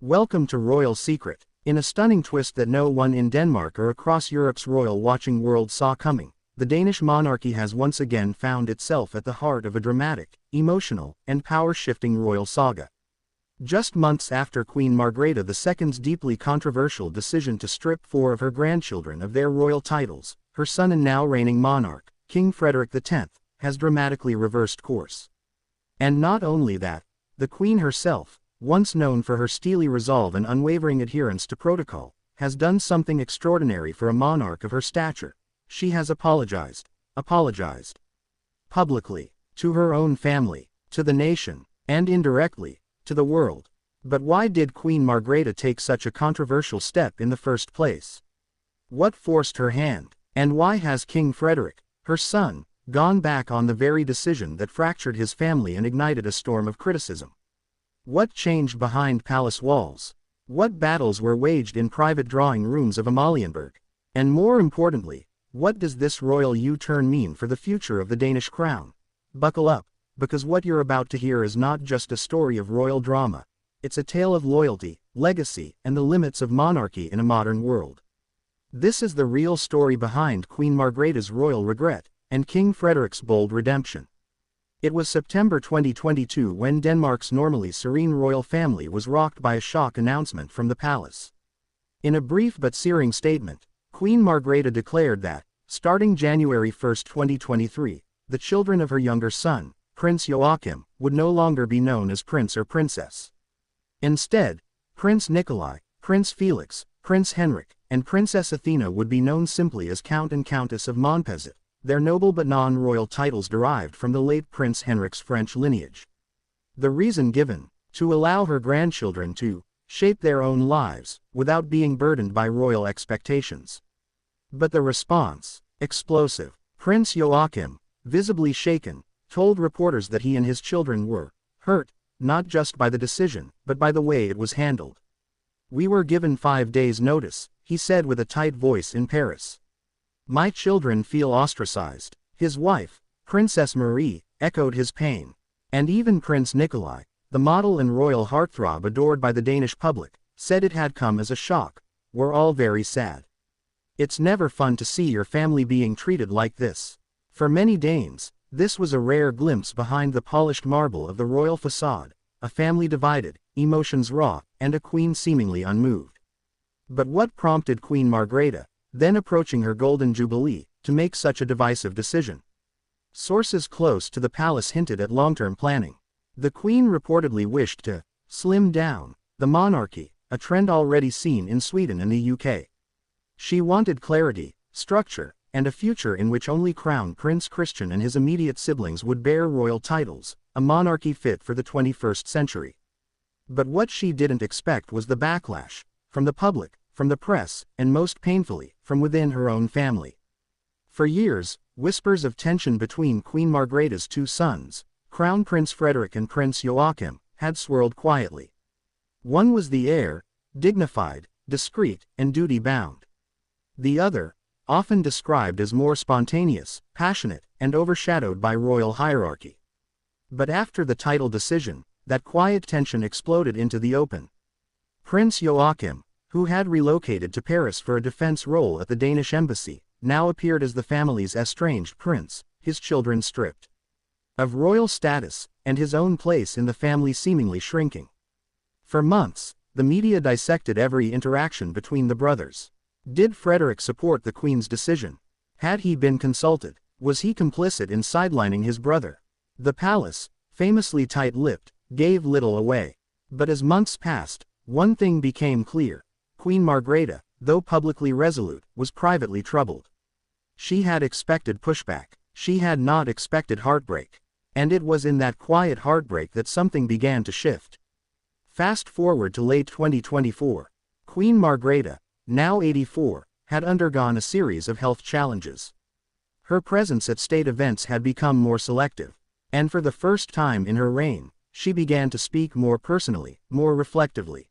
Welcome to Royal Secret. In a stunning twist that no one in Denmark or across Europe's royal watching world saw coming, the Danish monarchy has once again found itself at the heart of a dramatic, emotional, and power-shifting royal saga. Just months after Queen Margrethe II's deeply controversial decision to strip 4 of her grandchildren of their royal titles, her son and now reigning monarch, King Frederik X, has dramatically reversed course. And not only that, the Queen herself, once known for her steely resolve and unwavering adherence to protocol, has done something extraordinary for a monarch of her stature. She has apologized. Publicly, to her own family, to the nation, and indirectly, to the world. But why did Queen Margrethe take such a controversial step in the first place? What forced her hand? And why has King Frederik, her son, gone back on the very decision that fractured his family and ignited a storm of criticism? What changed behind palace walls? What battles were waged in private drawing rooms of Amalienborg? And more importantly, what does this royal U-turn mean for the future of the Danish crown? Buckle up, because what you're about to hear is not just a story of royal drama. It's a tale of loyalty, legacy, and the limits of monarchy in a modern world. This is the real story behind Queen Margrethe's royal regret, and King Frederik's bold redemption. It was September 2022 when Denmark's normally serene royal family was rocked by a shock announcement from the palace. In a brief but searing statement, Queen Margrethe declared that, starting January 1, 2023, the children of her younger son, Prince Joachim, would no longer be known as Prince or Princess. Instead, Prince Nikolai, Prince Felix, Prince Henrik, and Princess Athena would be known simply as Count and Countess of Monarchy, their noble but non-royal titles derived from the late Prince Henrik's French lineage. The reason given, to allow her grandchildren to shape their own lives, without being burdened by royal expectations. But the response, explosive. Prince Joachim, visibly shaken, told reporters that he and his children were hurt, not just by the decision, but by the way it was handled. "We were given 5 days' notice," he said with a tight voice in Paris. "My children feel ostracized." His wife, Princess Marie, echoed his pain. And even Prince Nikolai, the model and royal heartthrob adored by the Danish public, said it had come as a shock. "We're all very sad. It's never fun to see your family being treated like this." For many Danes, this was a rare glimpse behind the polished marble of the royal facade, a family divided, emotions raw, and a queen seemingly unmoved. But what prompted Queen Margrethe, then approaching her golden jubilee, to make such a divisive decision? Sources close to the palace hinted at long-term planning. The Queen reportedly wished to slim down the monarchy, a trend already seen in Sweden and the UK. She wanted clarity, structure, and a future in which only Crown Prince Christian and his immediate siblings would bear royal titles, a monarchy fit for the 21st century. But what she didn't expect was the backlash, from the public, from the press, and most painfully, from within her own family. For years, whispers of tension between Queen Margrethe's 2 sons, Crown Prince Frederik and Prince Joachim, had swirled quietly. One was the heir, dignified, discreet, and duty-bound. The other, often described as more spontaneous, passionate, and overshadowed by royal hierarchy. But after the title decision, that quiet tension exploded into the open. Prince Joachim, who had relocated to Paris for a defense role at the Danish embassy, now appeared as the family's estranged prince, his children stripped of royal status, and his own place in the family seemingly shrinking. For months, the media dissected every interaction between the brothers. Did Frederik support the Queen's decision? Had he been consulted? Was he complicit in sidelining his brother? The palace, famously tight-lipped, gave little away. But as months passed, one thing became clear. Queen Margrethe, though publicly resolute, was privately troubled. She had expected pushback. She had not expected heartbreak. And it was in that quiet heartbreak that something began to shift. Fast forward to late 2024. Queen Margrethe, now 84, had undergone a series of health challenges. Her presence at state events had become more selective. And for the first time in her reign, she began to speak more personally, more reflectively.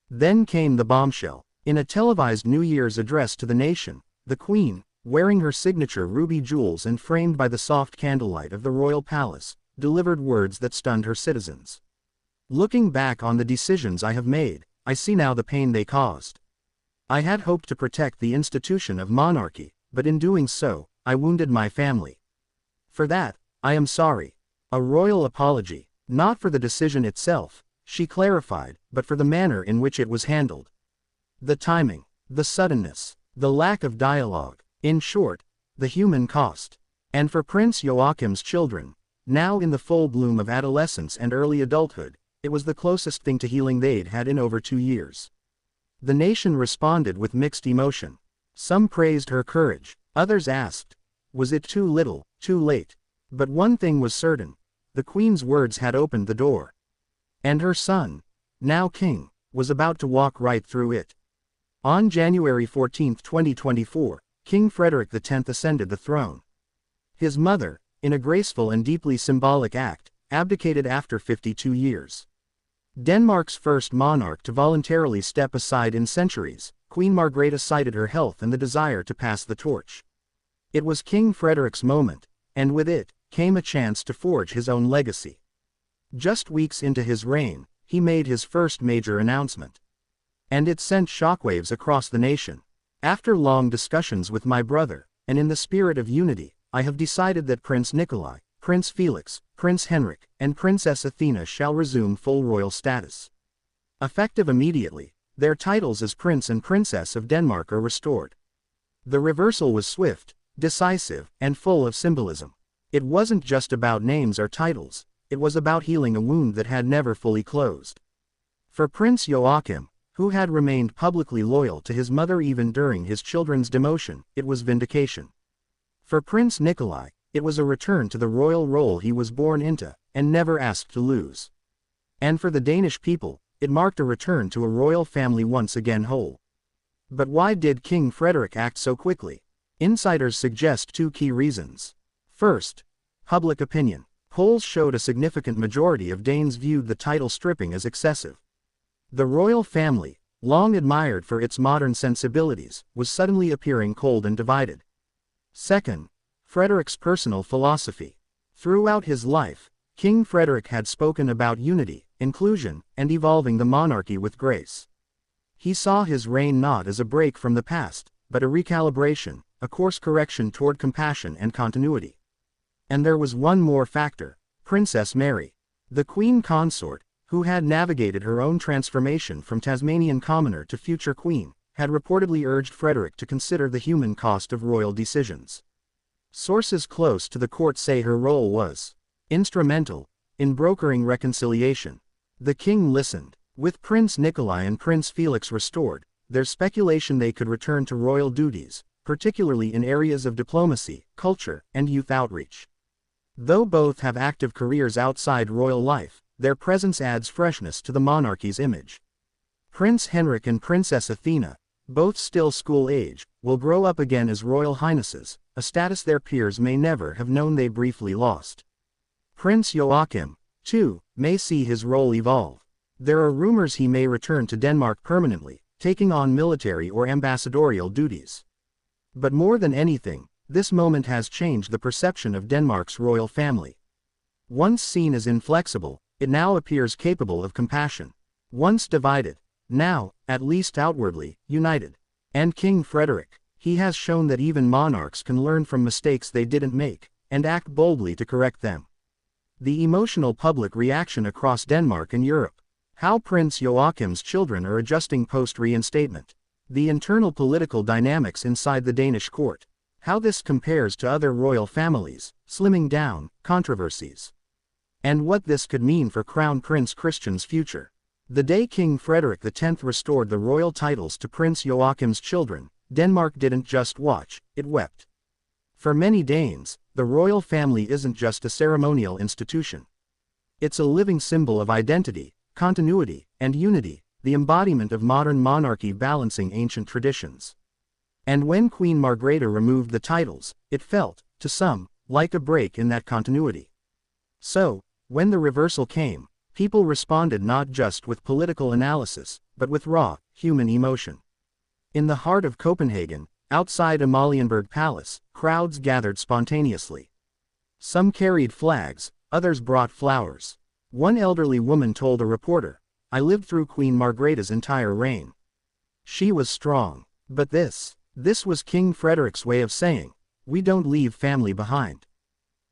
Then came the bombshell. In a televised New Year's address to the nation, the Queen, wearing her signature ruby jewels and framed by the soft candlelight of the royal palace, delivered words that stunned her citizens. "Looking back on the decisions I have made, I see now the pain they caused. I had hoped to protect the institution of monarchy, but in doing so, I wounded my family. For that, I am sorry. A royal apology, not for the decision itself, she clarified, but for the manner in which it was handled. The timing, the suddenness, the lack of dialogue, in short, the human cost. And for Prince Joachim's children, now in the full bloom of adolescence and early adulthood, it was the closest thing to healing they'd had in over 2 years. The nation responded with mixed emotion. Some praised her courage, others asked, was it too little, too late? But one thing was certain, the Queen's words had opened the door. And her son, now king, was about to walk right through it. On January 14, 2024, King Frederik X ascended the throne. His mother, in a graceful and deeply symbolic act, abdicated after 52 years. Denmark's first monarch to voluntarily step aside in centuries, Queen Margrethe cited her health and the desire to pass the torch. It was King Frederik's moment, and with it, came a chance to forge his own legacy. Just weeks into his reign, he made his first major announcement. And it sent shockwaves across the nation. After long discussions with my brother, and in the spirit of unity, I have decided that Prince Nikolai, Prince Felix, Prince Henrik, and Princess Athena shall resume full royal status. Effective immediately, their titles as Prince and Princess of Denmark are restored. The reversal was swift, decisive, and full of symbolism. It wasn't just about names or titles, it was about healing a wound that had never fully closed. For Prince Joachim, who had remained publicly loyal to his mother even during his children's demotion, it was vindication. For Prince Nikolai, it was a return to the royal role he was born into, and never asked to lose. And for the Danish people, it marked a return to a royal family once again whole. But why did King Frederik act so quickly? Insiders suggest 2 key reasons. First, public opinion. Polls showed a significant majority of Danes viewed the title stripping as excessive. The royal family, long admired for its modern sensibilities, was suddenly appearing cold and divided. Second, Frederik's personal philosophy. Throughout his life, King Frederik had spoken about unity, inclusion, and evolving the monarchy with grace. He saw his reign not as a break from the past, but a recalibration, a course correction toward compassion and continuity. And there was one more factor, Princess Mary, the Queen Consort, who had navigated her own transformation from Tasmanian commoner to future queen, had reportedly urged Frederik to consider the human cost of royal decisions. Sources close to the court say her role was instrumental in brokering reconciliation. The king listened. With Prince Nikolai and Prince Felix restored, there's speculation they could return to royal duties, particularly in areas of diplomacy, culture, and youth outreach. Though both have active careers outside royal life, their presence adds freshness to the monarchy's image. Prince Henrik and Princess Athena, both still school age, will grow up again as royal highnesses, a status their peers may never have known they briefly lost. Prince Joachim, too, may see his role evolve. There are rumors he may return to Denmark permanently, taking on military or ambassadorial duties. But more than anything, this moment has changed the perception of Denmark's royal family. Once seen as inflexible, it now appears capable of compassion. Once divided, now, at least outwardly, united. And King Frederik, he has shown that even monarchs can learn from mistakes they didn't make, and act boldly to correct them. The emotional public reaction across Denmark and Europe. How Prince Joachim's children are adjusting post-reinstatement. The internal political dynamics inside the Danish court. How this compares to other royal families, slimming down, controversies. And what this could mean for Crown Prince Christian's future. The day King Frederik X restored the royal titles to Prince Joachim's children, Denmark didn't just watch, it wept. For many Danes, the royal family isn't just a ceremonial institution. It's a living symbol of identity, continuity, and unity, the embodiment of modern monarchy balancing ancient traditions. And when Queen Margrethe removed the titles, it felt, to some, like a break in that continuity. So, when the reversal came, people responded not just with political analysis, but with raw, human emotion. In the heart of Copenhagen, outside Amalienborg Palace, crowds gathered spontaneously. Some carried flags, others brought flowers. One elderly woman told a reporter, I lived through Queen Margrethe's entire reign. She was strong. But this was King Frederik's way of saying, we don't leave family behind.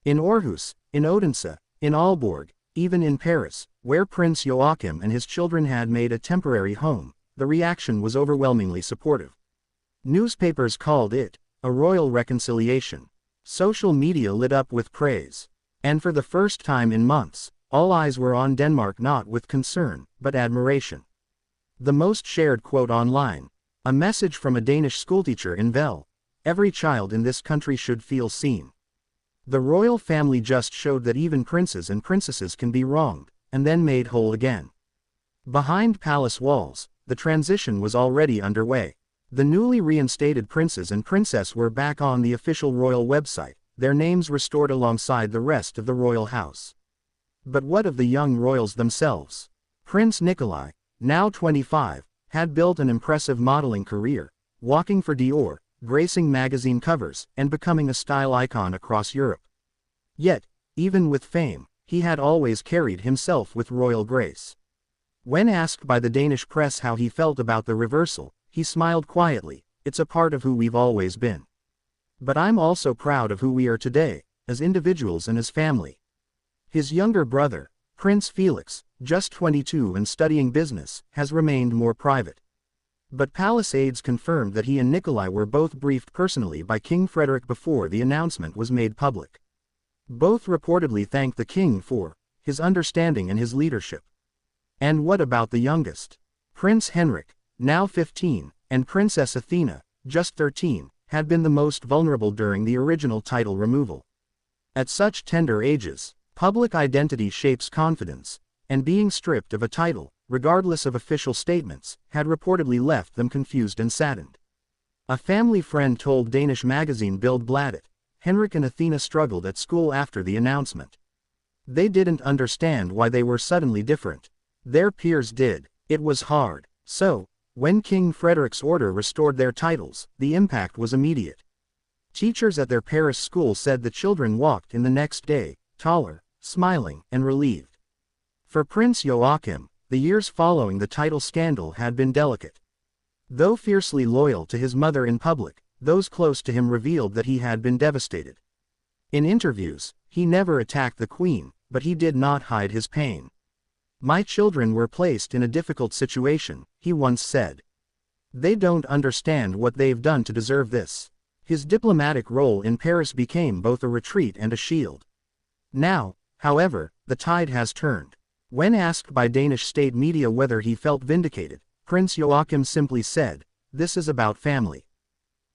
In Aarhus, in Odense, in Aalborg, even in Paris, where Prince Joachim and his children had made a temporary home, the reaction was overwhelmingly supportive. Newspapers called it a royal reconciliation. Social media lit up with praise. And for the first time in months, all eyes were on Denmark, not with concern, but admiration. The most shared quote online: a message from a Danish schoolteacher in Vel. Every child in this country should feel seen. The royal family just showed that even princes and princesses can be wronged, and then made whole again. Behind palace walls, the transition was already underway. The newly reinstated princes and princess were back on the official royal website, their names restored alongside the rest of the royal house. But what of the young royals themselves? Prince Nikolai, now 25, had built an impressive modeling career, walking for Dior, gracing magazine covers, and becoming a style icon across Europe. Yet, even with fame, he had always carried himself with royal grace. When asked by the Danish press how he felt about the reversal, he smiled quietly, "It's a part of who we've always been. But I'm also proud of who we are today, as individuals and as family." His younger brother, Prince Felix, just 22 and studying business, has remained more private. But palace aides confirmed that he and Nikolai were both briefed personally by King Frederik before the announcement was made public. Both reportedly thanked the king for his understanding and his leadership. And what about the youngest? Prince Henrik, now 15, and Princess Athena, just 13, had been the most vulnerable during the original title removal. At such tender ages, public identity shapes confidence, and being stripped of a title, regardless of official statements, had reportedly left them confused and saddened. A family friend told Danish magazine Bild Bladet, Henrik and Athena struggled at school after the announcement. They didn't understand why they were suddenly different. Their peers did. It was hard. So, when King Frederik's order restored their titles, the impact was immediate. Teachers at their Paris school said the children walked in the next day, taller, smiling, and relieved. For Prince Joachim, the years following the title scandal had been delicate. Though fiercely loyal to his mother in public, those close to him revealed that he had been devastated. In interviews, he never attacked the Queen, but he did not hide his pain. "My children were placed in a difficult situation," he once said. "They don't understand what they've done to deserve this." His diplomatic role in Paris became both a retreat and a shield. Now, however, the tide has turned. When asked by Danish state media whether he felt vindicated, Prince Joachim simply said, "This is about family.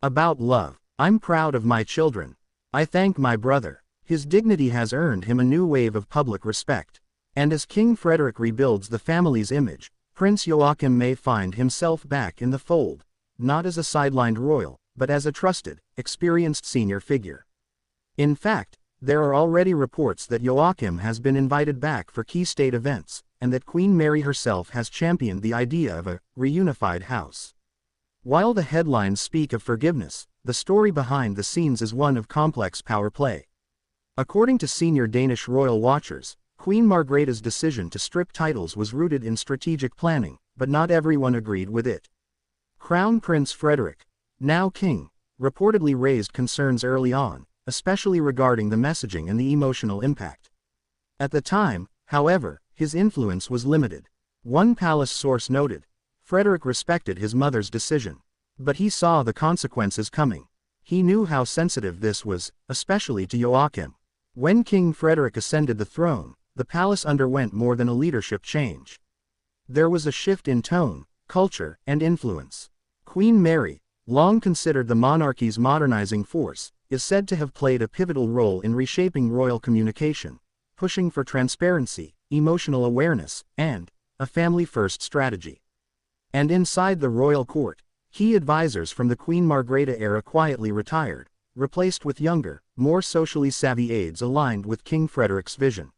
About love. I'm proud of my children. I thank my brother." His dignity has earned him a new wave of public respect. And as King Frederik rebuilds the family's image, Prince Joachim may find himself back in the fold, not as a sidelined royal, but as a trusted, experienced senior figure. In fact, there are already reports that Joachim has been invited back for key state events, and that Queen Mary herself has championed the idea of a reunified house. While the headlines speak of forgiveness, the story behind the scenes is one of complex power play. According to senior Danish royal watchers, Queen Margrethe's decision to strip titles was rooted in strategic planning, but not everyone agreed with it. Crown Prince Frederik, now king, reportedly raised concerns early on, especially regarding the messaging and the emotional impact. At the time, however, his influence was limited. One palace source noted, Frederik respected his mother's decision, but he saw the consequences coming. He knew how sensitive this was, especially to Joachim. When King Frederik ascended the throne, the palace underwent more than a leadership change. There was a shift in tone, culture, and influence. Queen Mary, long considered the monarchy's modernizing force, is said to have played a pivotal role in reshaping royal communication, pushing for transparency, emotional awareness, and a family-first strategy. And inside the royal court, key advisors from the Queen Margrethe era quietly retired, replaced with younger, more socially savvy aides aligned with King Frederik's vision.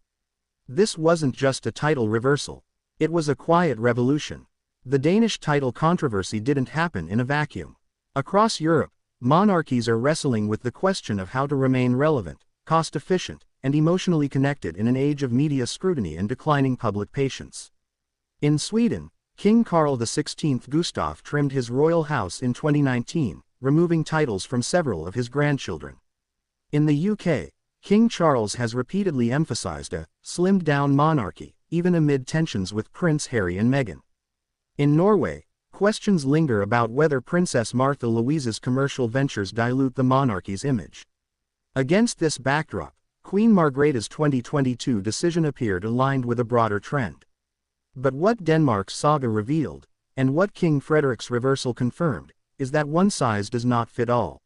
This wasn't just a title reversal. It was a quiet revolution. The Danish title controversy didn't happen in a vacuum. Across Europe, monarchies are wrestling with the question of how to remain relevant, cost-efficient, and emotionally connected in an age of media scrutiny and declining public patience. In Sweden, King Carl XVI Gustaf trimmed his royal house in 2019, removing titles from several of his grandchildren. In the UK, King Charles has repeatedly emphasized a slimmed-down monarchy, even amid tensions with Prince Harry and Meghan. In Norway, questions linger about whether Princess Martha Louise's commercial ventures dilute the monarchy's image. Against this backdrop, Queen Margrethe's 2022 decision appeared aligned with a broader trend. But what Denmark's saga revealed, and what King Frederik's reversal confirmed, is that one size does not fit all.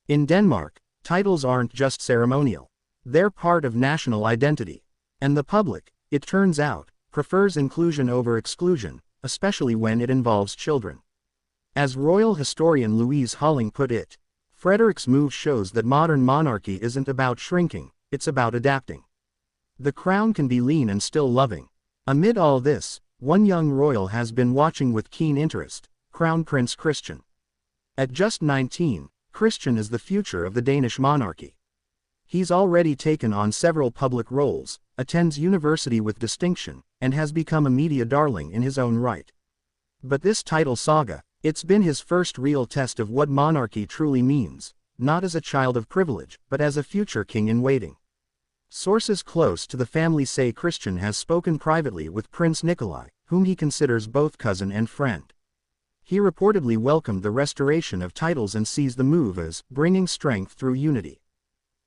In Denmark, titles aren't just ceremonial. They're part of national identity. And the public, it turns out, prefers inclusion over exclusion, especially when it involves children. As royal historian Louise Holling put it, Frederik's move shows that modern monarchy isn't about shrinking, it's about adapting. The crown can be lean and still loving. Amid all this, one young royal has been watching with keen interest, Crown Prince Christian. At just 19, Christian is the future of the Danish monarchy. He's already taken on several public roles, attends university with distinction, and has become a media darling in his own right. But this title saga, it's been his first real test of what monarchy truly means, not as a child of privilege, but as a future king in waiting. Sources close to the family say Christian has spoken privately with Prince Nikolai, whom he considers both cousin and friend. He reportedly welcomed the restoration of titles and sees the move as bringing strength through unity.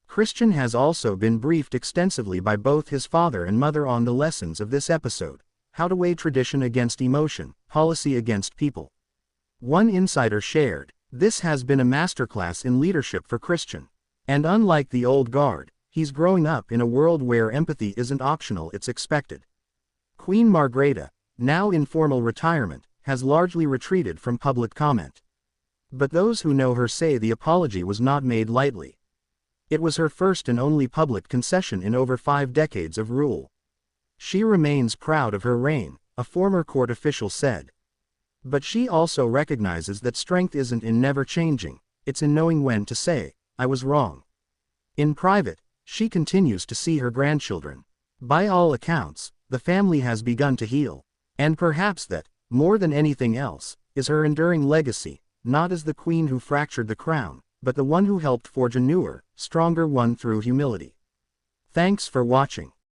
Christian has also been briefed extensively by both his father and mother on the lessons of this episode: how to weigh tradition against emotion, policy against people. One insider shared, "This has been a masterclass in leadership for Christian. And unlike the old guard, he's growing up in a world where empathy isn't optional, it's expected." Queen Margrethe, now in formal retirement, has largely retreated from public comment. But those who know her say the apology was not made lightly. It was her first and only public concession in over 5 decades of rule. She remains proud of her reign, a former court official said. But she also recognizes that strength isn't in never changing, it's in knowing when to say, "I was wrong." In private, she continues to see her grandchildren. By all accounts, the family has begun to heal. And perhaps that, more than anything else, is her enduring legacy, not as the queen who fractured the crown, but the one who helped forge a newer, stronger one through humility. Thanks for watching.